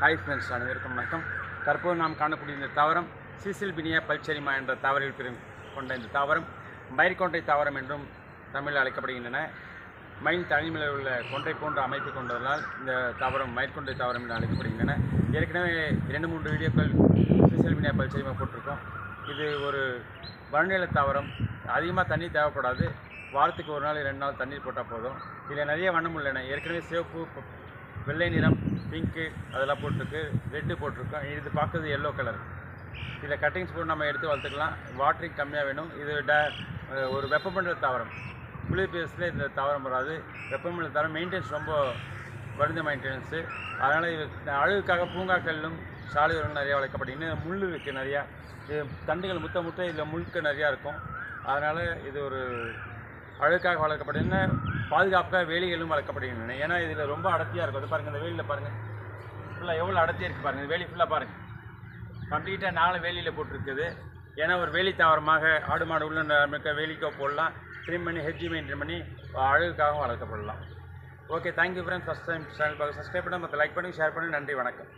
Hi friends, அனைவருக்கும் வணக்கம். தற்போது நாம் காணக்கூடிய இந்த தாவரம் சிசில்பினியா பல்செரிமா என்ற தாவரில் கொண்ட இந்த தாவரம் மயிர்கொண்டை தாவரம் என்றும் தமிழில் அழைக்கப்படுகின்றன. மயின் தனிமையில் உள்ள கொன்றை போன்ற அமைப்பு கொண்டதனால் இந்த தாவரம் மயிர்கொண்டை தாவரம் என்று அழைக்கப்படுகின்றன. ஏற்கனவே 2-3 வீடியோக்கள் சிசில்பினியா பல்செரிமா போட்டிருக்கோம். இது ஒரு வனநில தாவரம். அதிகமாக தண்ணீர் தேவைப்படாது. வாரத்துக்கு 1 நாள் 2 நாள் தண்ணீர் போட்டால் போதும். இதில் நிறைய வண்ணம் உள்ளன. ஏற்கனவே சிவப்பு, வெள்ளை நிறம், பிங்க்கு அதெல்லாம் போட்டிருக்கு, ரெட்டு போட்டிருக்கோம். இது பார்க்குறது எல்லோ கலர். இதில் கட்டிங்ஸ் போட்டு நம்ம எடுத்து வளர்த்துக்கலாம். வாட்டரிங் கம்மியாக வேணும். இது ஒரு வெப்பமண்டல தாவரம். குளிர் பிரதேசத்தில் இந்த தாவரம் வராது. வெப்பமண்டல தாவரம் மெயின்டெனன்ஸ் ரொம்ப குறைந்த மெயின்டெனன்ஸு. அதனால் இது அழகுக்காக பூங்காக்களிலும் சாலையோரங்கள் நிறையா வளர்க்கப்படுகிறது. முள் இருக்குது நிறையா. இது தண்டுகள் முட்டை இதில் முழுக்க நிறையா இருக்கும். அதனால் இது ஒரு அழகுக்காக வளர்க்கப்படுகின்றன. பாதுகாப்பாக வேலிகளும் வளர்க்கப்படுகின்றன. ஏன்னா இதில் ரொம்ப அடர்த்தியாக இருக்கும். அது பாருங்கள், இந்த வேலியில் பாருங்கள், ஃபுல்லாக எவ்வளோ அடர்த்தியாக இருக்குது பாருங்கள். இந்த வேலி ஃபுல்லாக பாருங்கள், கம்ப்ளீட்டாக 4 வேலியில் போட்டிருக்குது. ஏன்னா ஒரு வேலி தாவரமாக ஆடு மாடு உள்ள வேலிக்கோ போடலாம். ட்ரிம் பண்ணி ஹெட்ஜி மெயின்டைன் பண்ணி அழகுக்காகவும் வளர்க்கப்படலாம். Okay, thank you friends. First time channel பார்க்க சப்ஸ்கிரைப் பண்ணி மற்ற லைக் பண்ணி ஷேர் பண்ணி. நன்றி, வணக்கம்.